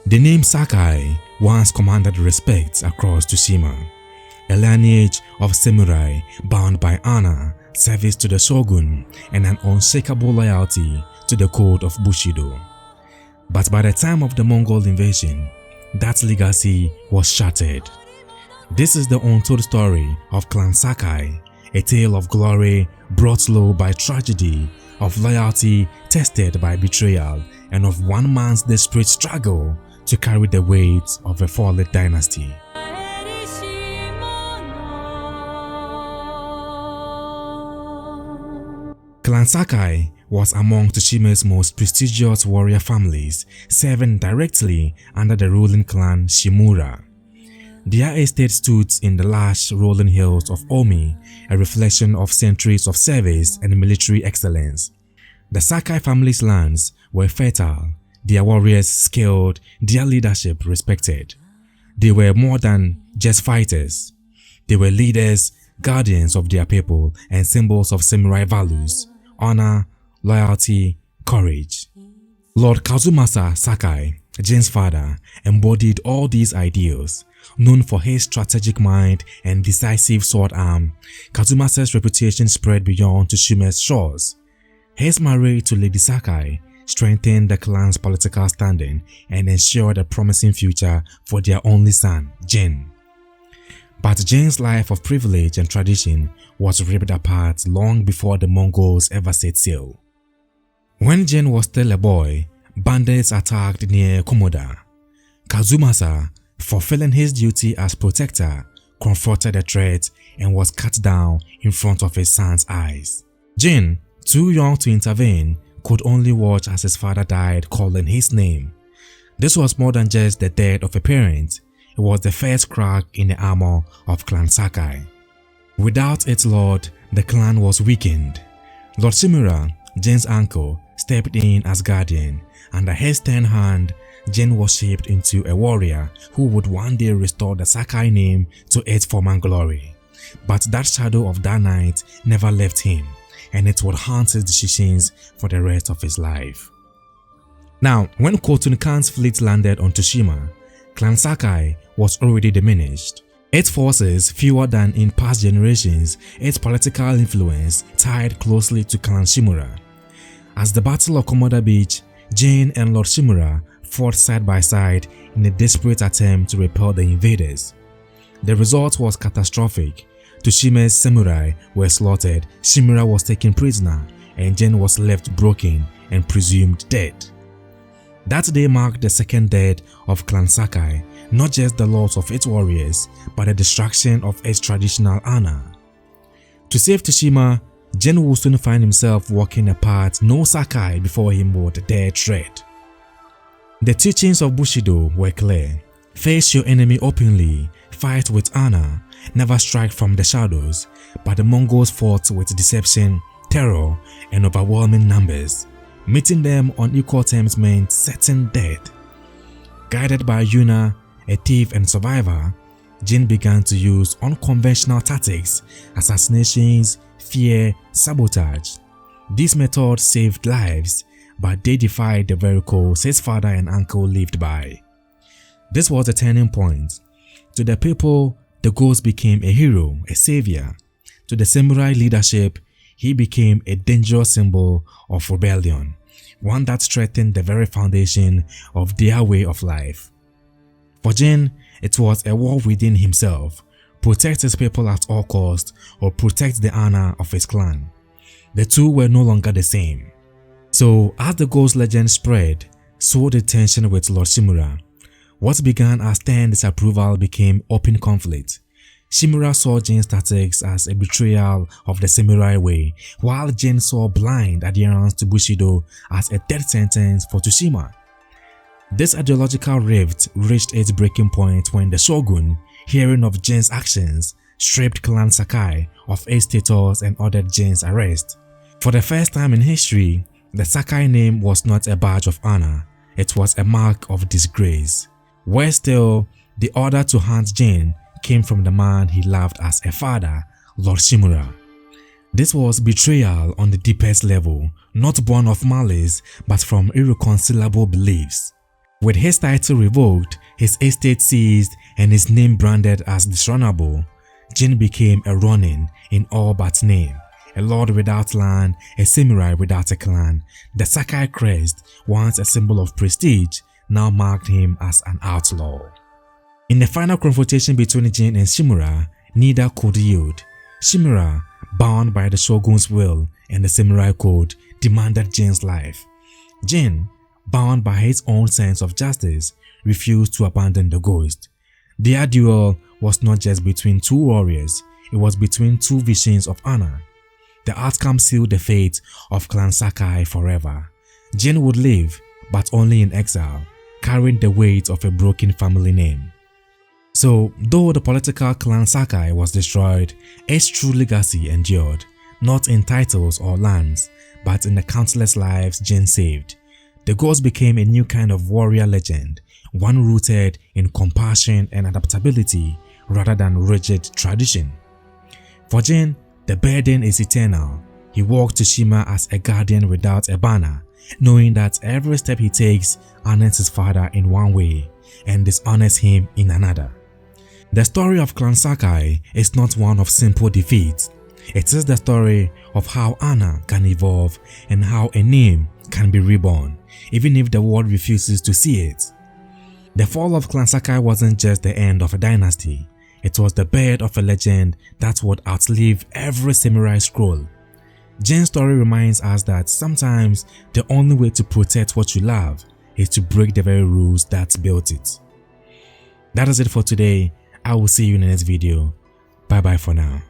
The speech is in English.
The name Sakai once commanded respect across Tsushima, a lineage of samurai bound by honor, service to the shogun, and an unshakable loyalty to the code of Bushido. But by the time of the Mongol invasion, that legacy was shattered. This is the untold story of Clan Sakai, a tale of glory brought low by tragedy, of loyalty tested by betrayal, and of one man's desperate struggle to carry the weight of a fallen dynasty. Clan Sakai was among Tsushima's most prestigious warrior families, serving directly under the ruling clan Shimura. Their estate stood in the lush rolling hills of Omi, a reflection of centuries of service and military excellence. The Sakai family's lands were fertile, their warriors skilled, their leadership respected. They were more than just fighters. They were leaders, guardians of their people, and symbols of samurai values, honor, loyalty, courage. Lord Kazumasa Sakai, Jin's father, embodied all these ideals. Known for his strategic mind and decisive sword arm, Kazumasa's reputation spread beyond Tsushima's shores. His marriage to Lady Sakai strengthened the clan's political standing and ensured a promising future for their only son, Jin. But Jin's life of privilege and tradition was ripped apart long before the Mongols ever set sail. When Jin was still a boy, bandits attacked near Komoda. Kazumasa, fulfilling his duty as protector, confronted the threat and was cut down in front of his son's eyes. Jin, too young to intervene, could only watch as his father died calling his name. This was more than just the death of a parent, it was the first crack in the armor of Clan Sakai. Without its lord, the clan was weakened. Lord Shimura, Jin's uncle, stepped in as guardian. Under his stern hand, Jin was shaped into a warrior who would one day restore the Sakai name to its former glory. But that shadow of that night never left him, and it would haunt his decisions for the rest of his life. Now, when Khotun Khan's fleet landed on Tsushima, Clan Sakai was already diminished. Its forces, fewer than in past generations, its political influence tied closely to Clan Shimura. As the Battle of Komoda Beach, Jin and Lord Shimura fought side by side in a desperate attempt to repel the invaders. The result was catastrophic. Tsushima's samurai were slaughtered, Shimura was taken prisoner, and Jin was left broken and presumed dead. That day marked the second death of Clan Sakai, not just the loss of its warriors, but the destruction of its traditional honor. To save Tsushima, Jin would soon find himself walking a path no Sakai before him would dare tread. The teachings of Bushido were clear. Face your enemy openly, fight with honor, never strike from the shadows, but the Mongols fought with deception, terror, and overwhelming numbers. Meeting them on equal terms meant certain death. Guided by Yuna, a thief and survivor, Jin began to use unconventional tactics, assassinations, fear, sabotage. These methods saved lives, but they defied the very codes his father and uncle lived by. This was a turning point. To the people, the ghost became a hero, a savior. To the samurai leadership, he became a dangerous symbol of rebellion, one that threatened the very foundation of their way of life. For Jin, it was a war within himself: protect his people at all costs or protect the honor of his clan. The two were no longer the same. So as the ghost legend spread, so did tension with Lord Shimura. What began as stern disapproval became open conflict. Shimura saw Jin's tactics as a betrayal of the samurai way, while Jin saw blind adherence to Bushido as a death sentence for Tsushima. This ideological rift reached its breaking point when the shogun, hearing of Jin's actions, stripped Clan Sakai of its status and ordered Jin's arrest. For the first time in history, the Sakai name was not a badge of honor, it was a mark of disgrace. Worse still, the order to hunt Jin came from the man he loved as a father, Lord Shimura. This was betrayal on the deepest level, not born of malice but from irreconcilable beliefs. With his title revoked, his estate seized, and his name branded as dishonorable, Jin became a Ronin in all but name, a lord without land, a samurai without a clan. The Sakai crest, once a symbol of prestige, now marked him as an outlaw. In the final confrontation between Jin and Shimura, neither could yield. Shimura, bound by the shogun's will and the samurai code, demanded Jin's life. Jin, bound by his own sense of justice, refused to abandon the ghost. Their duel was not just between two warriors, it was between two visions of honor. The outcome sealed the fate of Clan Sakai forever. Jin would live, but only in exile, carrying the weight of a broken family name. So, though the political Clan Sakai was destroyed, its true legacy endured, not in titles or lands, but in the countless lives Jin saved. The ghost became a new kind of warrior legend, one rooted in compassion and adaptability rather than rigid tradition. For Jin, the burden is eternal. He walked Tsushima as a guardian without a banner, knowing that every step he takes honors his father in one way and dishonors him in another. The story of Clan Sakai is not one of simple defeats. It is the story of how honor can evolve and how a name can be reborn, even if the world refuses to see it. The fall of Clan Sakai wasn't just the end of a dynasty, it was the birth of a legend that would outlive every samurai scroll. Jin's story reminds us that sometimes the only way to protect what you love is to break the very rules that built it. That is it for today. I will see you in the next video. Bye bye for now.